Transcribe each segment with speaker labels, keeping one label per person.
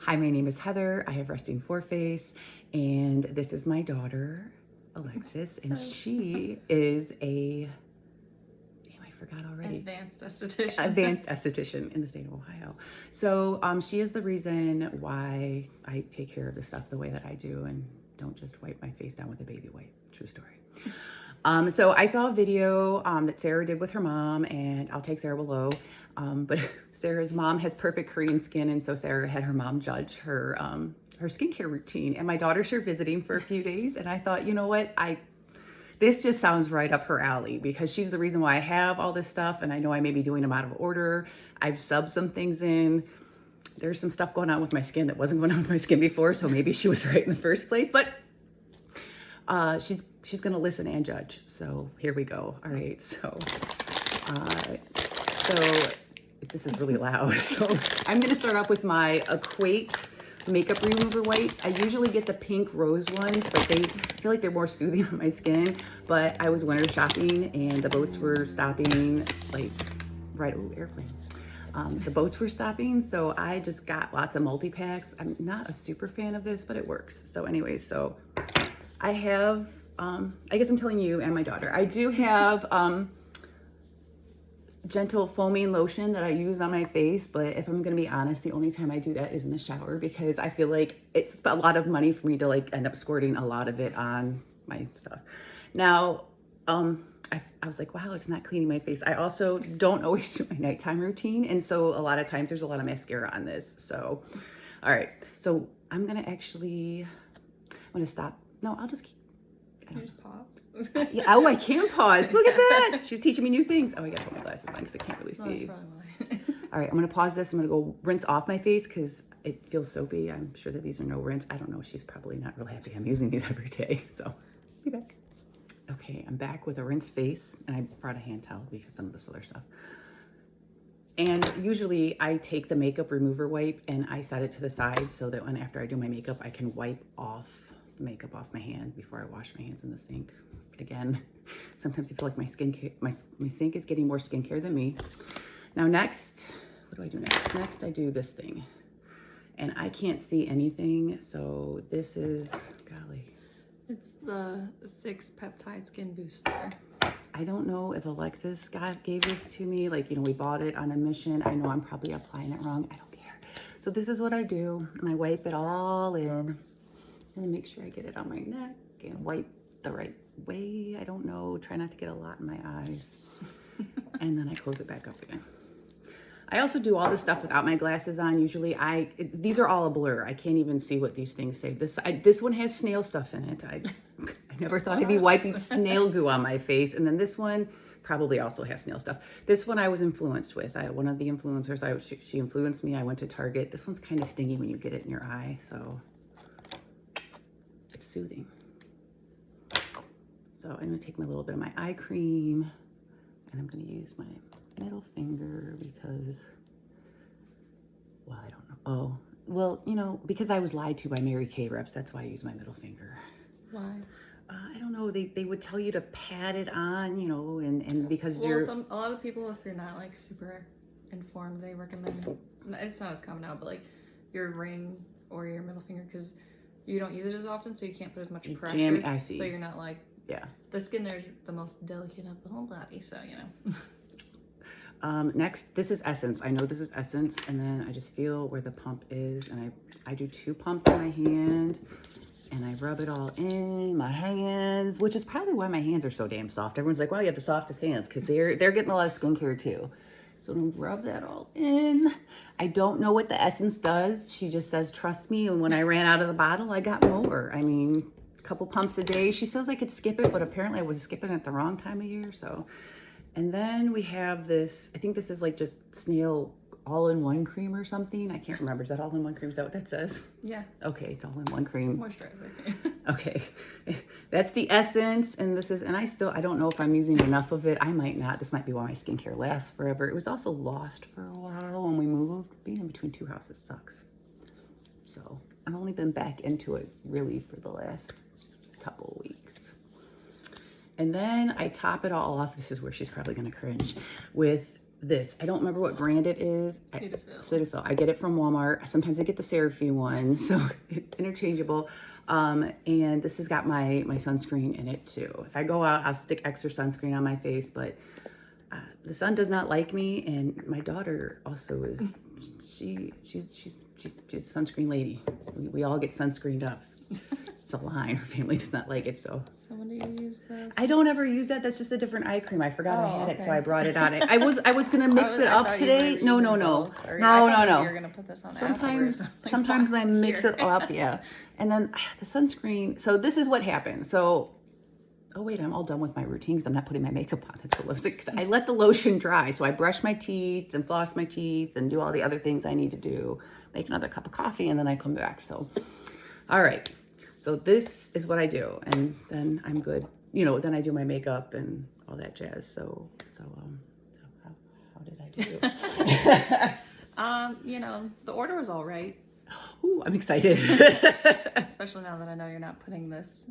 Speaker 1: Hi, my name is Heather. I have resting foreface, and this is my daughter, Alexis, and she is a, damn, I forgot already.
Speaker 2: Advanced esthetician.
Speaker 1: Advanced esthetician in the state of Ohio. So she is the reason why I take care of the stuff the way that I do and don't just wipe my face down with a baby wipe. True story. So I saw a video that Sarah did with her mom, and I'll take Sarah below. But Sarah's mom has perfect Korean skin, and so Sarah had her mom judge her her skincare routine. And my daughter's here visiting for a few days, and I thought, you know what, this just sounds right up her alley because she's the reason why I have all this stuff, and I know I may be doing them out of order. I've subbed some things in. There's some stuff going on with my skin that wasn't going on with my skin before, so maybe she was right in the first place. But she's gonna listen and judge. So here we go. All right. So this is really loud. So I'm gonna start off with my Equate makeup remover wipes. I usually get the pink rose ones, but I feel like they're more soothing on my skin. But I was winter shopping and the boats were stopping, like right, ooh, airplane. The boats were stopping, so I just got lots of multi-packs. I'm not a super fan of this, but it works. So anyways, so I have, I guess I'm telling you and my daughter, I do have gentle foaming lotion that I use on my face, but if I'm gonna be honest, the only time I do that is in the shower because I feel like it's a lot of money for me to like end up squirting a lot of it on my stuff. Now, I was like, wow, it's not cleaning my face. I also don't always do my nighttime routine, and so a lot of times there's a lot of mascara on this. So, all right, so I'm gonna stop. No, I'll just keep.
Speaker 2: Can you just pause?
Speaker 1: Yeah, oh, I can pause. Look at that. She's teaching me new things. Oh, I gotta put my glasses on because I can't really see.
Speaker 2: That's probably why.
Speaker 1: All right, I'm gonna pause this. I'm gonna go rinse off my face because it feels soapy. I'm sure that these are no rinse. I don't know. She's probably not real happy I'm using these every day. So, be back. Okay, I'm back with a rinsed face, and I brought a hand towel because some of this other stuff. And usually I take the makeup remover wipe and I set it to the side so that when after I do my makeup, I can wipe off the makeup off my hand before I wash my hands in the sink. Again, sometimes I feel like my sink is getting more skincare than me. Now next, what do I do next? Next I do this thing. And I can't see anything, so this is, golly.
Speaker 2: It's the 6 peptide skin booster.
Speaker 1: I don't know if Alexis gave this to me. Like, you know, we bought it on a mission. I know I'm probably applying it wrong. I don't care. So this is what I do. And I wipe it all in. And make sure I get it on my neck and wipe the right way. I don't know. Try not to get a lot in my eyes. And then I close it back up again. I also do all this stuff without my glasses on. Usually these are all a blur. I can't even see what these things say. This one has snail stuff in it. I never thought I'd be wiping snail goo on my face. And then this one probably also has snail stuff. This one I was influenced with. One of the influencers, she influenced me. I went to Target. This one's kind of stingy when you get it in your eye. So it's soothing. So I'm gonna take my little bit of my eye cream and I'm gonna use my middle finger because, well, I don't know. Oh, well, you know, because I was lied to by Mary Kay reps, that's why I use my middle finger.
Speaker 2: Why?
Speaker 1: I don't know. They would tell you to pat it on, you know, and because
Speaker 2: a lot of people, if you're not like super informed, they recommend, it's not as common now, but like your ring or your middle finger because you don't use it as often, so you can't put as much pressure.
Speaker 1: I see.
Speaker 2: So you're not like,
Speaker 1: yeah.
Speaker 2: The skin there is the most delicate of the whole body, so you know.
Speaker 1: Next, this is Essence. I know this is Essence, and then I just feel where the pump is, and I do 2 pumps in my hand, and I rub it all in my hands, which is probably why my hands are so damn soft. Everyone's like, wow, you have the softest hands, because they're getting a lot of skincare too. So I'm gonna rub that all in. I don't know what the Essence does. She just says, trust me, and when I ran out of the bottle, I got more. I mean, a couple pumps a day. She says I could skip it, but apparently I was skipping it the wrong time of year, so. And then we have this, I think this is like just snail all-in-one cream or something. I can't remember. Is that all-in-one cream? Is that what that says?
Speaker 2: Yeah.
Speaker 1: Okay, it's all-in-one cream.
Speaker 2: Moisturizer.
Speaker 1: Okay. That's the Essence. And this is, and I don't know if I'm using enough of it. I might not. This might be why my skincare lasts forever. It was also lost for a while when we moved. Being in between 2 houses sucks. So I've only been back into it really for the last couple of weeks. And then I top it all off. This is where she's probably going to cringe with this. I don't remember what brand it is. Cetaphil. I get it from Walmart. Sometimes I get the CeraVe one, so interchangeable. And this has got my sunscreen in it too. If I go out, I'll stick extra sunscreen on my face, but the sun does not like me, and my daughter also is. She's a sunscreen lady. We all get sunscreened up. It's a line. Her family does not like it, so.
Speaker 2: So when do you use this?
Speaker 1: I don't ever use that. That's just a different eye cream. I forgot I had it, so
Speaker 2: okay.
Speaker 1: I brought it on. I was gonna mix it up today. No.
Speaker 2: You were gonna put this on
Speaker 1: Sometimes I mix it up, yeah. And then the sunscreen. So this is what happens. So, oh wait, I'm all done with my routine because I'm not putting my makeup on. It's a lipstick. I let the lotion dry. So I brush my teeth and floss my teeth and do all the other things I need to do. Make another cup of coffee, and then I come back. So, all right. So this is what I do, and then I'm good. You know, then I do my makeup and all that jazz. So how did I do?
Speaker 2: You know, the order was all right.
Speaker 1: Ooh, I'm excited.
Speaker 2: Especially now that I know you're not putting this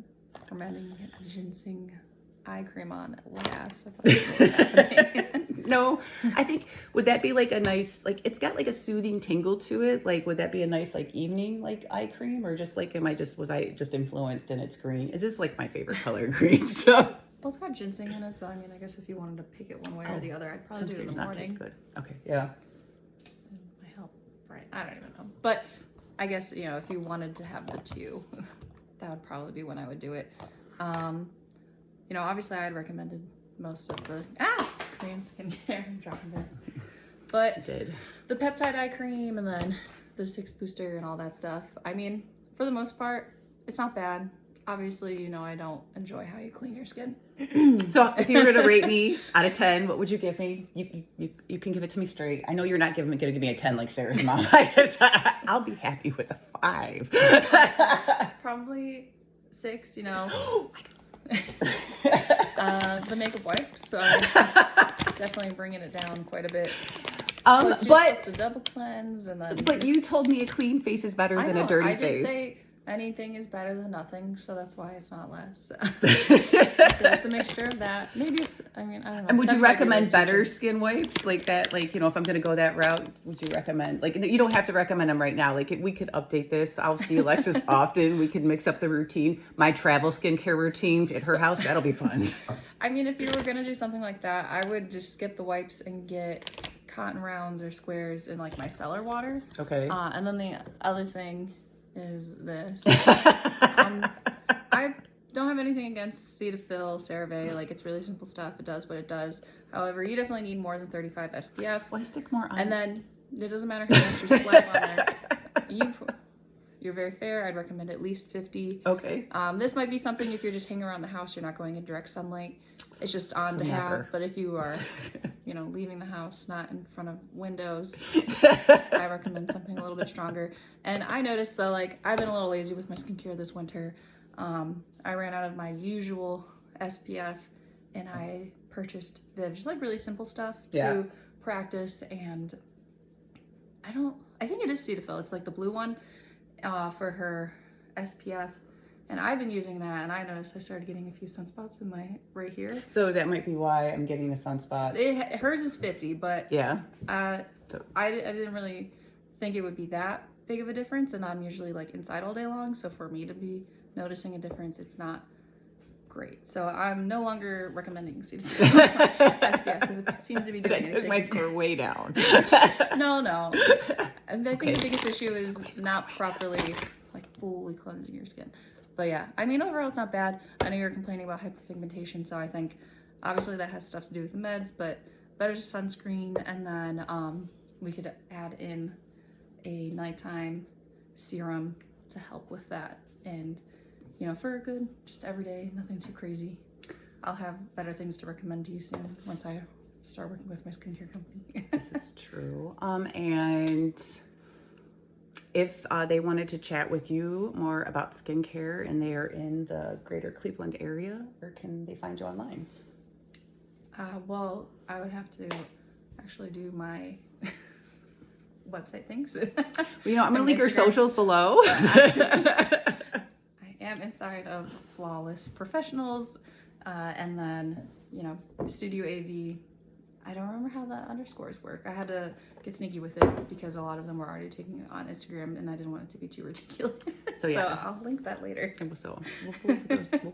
Speaker 2: fermenting ginseng eye cream on at last. I thought that was happening.
Speaker 1: No, I think, would that be like a nice, like, it's got like a soothing tingle to it. Like, would that be a nice, like, evening, like, eye cream? Or just like, was I just influenced and it's green? Is this like my favorite color, green? So.
Speaker 2: Well, it's got ginseng in it, so I mean, I guess if you wanted to pick it one way or the other, I'd probably do it in the morning.
Speaker 1: Good. Okay, yeah.
Speaker 2: I help, right? I don't even know. But I guess, you know, if you wanted to have the two, that would probably be when I would do it. You know, obviously I had recommended most of the Korean skincare. I'm dropping that. But
Speaker 1: she did.
Speaker 2: The peptide eye cream and then the 6 booster and all that stuff. I mean, for the most part, it's not bad. Obviously, you know, I don't enjoy how you clean your skin.
Speaker 1: So if you were to rate me out of 10, what would you give me? You can give it to me straight. I know you're not gonna give me a 10 like Sarah's mom. I'll be happy with a 5.
Speaker 2: Probably 6, you know. The makeup wipes, so definitely bringing it down quite a bit. But the double cleanse and then.
Speaker 1: But you told me a clean face is better than a dirty face. I did say
Speaker 2: anything is better than nothing, so that's why it's not less. So it's a mixture of that. Maybe it's, I mean, I don't know.
Speaker 1: And would you recommend better skin wipes like that? Like, you know, if I'm going to go that route, would you recommend, like, you don't have to recommend them right now. Like, we could update this. I'll see Alexis often. We could mix up the routine. My travel skincare routine at her house, that'll be fun.
Speaker 2: I mean, if you were going to do something like that, I would just skip the wipes and get cotton rounds or squares in like micellar water.
Speaker 1: Okay.
Speaker 2: And then the other thing is this. I don't have anything against Cetaphil, CeraVe. Like, it's really simple stuff. It does what it does. However, you definitely need more than 35 SPF.
Speaker 1: Why stick more on?
Speaker 2: And then it doesn't matter how much you slap on there. You're very fair. I'd recommend at least 50.
Speaker 1: Okay.
Speaker 2: This might be something if you're just hanging around the house, you're not going in direct sunlight. It's just on to have. But if you are, you know, leaving the house, not in front of windows, I recommend something a little bit stronger. And I noticed, so like, I've been a little lazy with my skincare this winter. I ran out of my usual SPF and I purchased just like really simple stuff to practice. And I think it is Cetaphil. It's like the blue one for her SPF. And I've been using that, and I noticed I started getting a few sunspots in my right here.
Speaker 1: So that might be why I'm getting the sunspots.
Speaker 2: Hers is 50, but
Speaker 1: yeah,
Speaker 2: I didn't really think it would be that big of a difference, and I'm usually like inside all day long, so for me to be noticing a difference, it's not great. So I'm no longer recommending Cetaphil SPF because it seems to be doing anything.
Speaker 1: That took my score way down.
Speaker 2: No. And I think the biggest issue is not properly like fully cleansing your skin. But yeah, I mean, overall, it's not bad. I know you're complaining about hyperpigmentation, so I think obviously that has stuff to do with the meds, but better sunscreen, and then we could add in a nighttime serum to help with that. And, you know, for a good, just everyday, nothing too crazy. I'll have better things to recommend to you soon once I start working with my skincare company.
Speaker 1: This is true. And if they wanted to chat with you more about skincare and they are in the greater Cleveland area, where can they find you online?
Speaker 2: Well, I would have to actually do my website things.
Speaker 1: You know, I'm going to link your socials below.
Speaker 2: I am inside of Flawless Professionals, and then, you know, Studio AV. I don't remember how the underscores work. I had to get sneaky with it because a lot of them were already taking it on Instagram, and I didn't want it to be too ridiculous.
Speaker 1: So yeah,
Speaker 2: so I'll link that later.
Speaker 1: So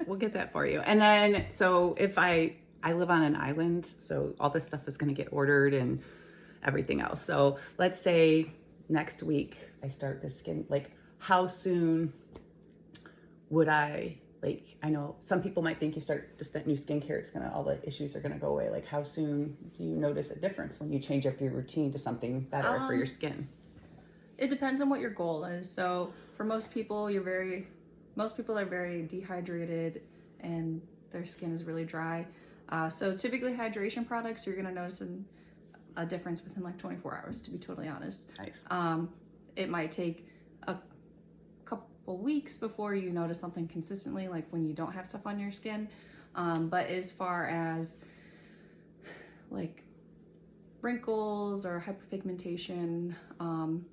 Speaker 1: we'll get that for you. And then, so if I live on an island, so all this stuff is going to get ordered and everything else. So let's say next week I start this skin, like how soon would I, like, I know some people might think you start just that new skincare, it's gonna, all the issues are gonna go away. Like how soon do you notice a difference when you change up your routine to something better for your skin?
Speaker 2: It depends on what your goal is. So for most people, most people are very dehydrated and their skin is really dry. So typically hydration products, you're gonna notice a difference within like 24 hours, to be totally honest.
Speaker 1: Nice.
Speaker 2: It might take a couple weeks before you notice something consistently, like when you don't have stuff on your skin. But as far as like wrinkles or hyperpigmentation,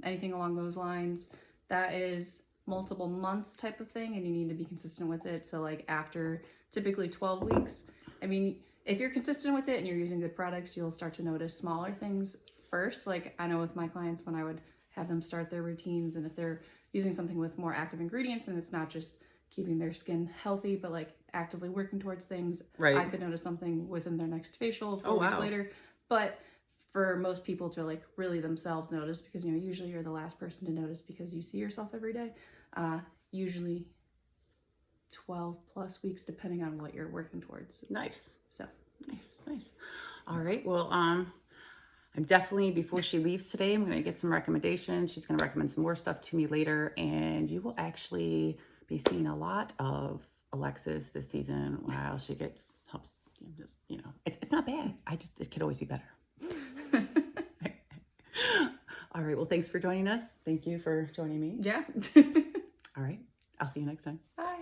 Speaker 2: anything along those lines, that is multiple months type of thing, and you need to be consistent with it. So like after typically 12 weeks, I mean, if you're consistent with it and you're using good products, you'll start to notice smaller things first. Like I know with my clients, when I would have them start their routines, and if they're using something with more active ingredients and it's not just keeping their skin healthy, but like actively working towards things,
Speaker 1: right,
Speaker 2: I could notice something within their next facial 4
Speaker 1: Oh,
Speaker 2: weeks
Speaker 1: wow.
Speaker 2: later. But for most people to like really themselves notice, because you know usually you're the last person to notice because you see yourself every day, usually 12 plus weeks depending on what you're working towards.
Speaker 1: Nice.
Speaker 2: So
Speaker 1: nice. All right, well, I'm definitely, before she leaves today, I'm gonna get some recommendations. She's gonna recommend some more stuff to me later, and you will actually be seeing a lot of Alexis this season while she helps, just, you know, it's not bad. It could always be better. All right, well, thanks for joining us. Thank you for joining me.
Speaker 2: yeah.
Speaker 1: All right, I'll see you next time.
Speaker 2: Bye.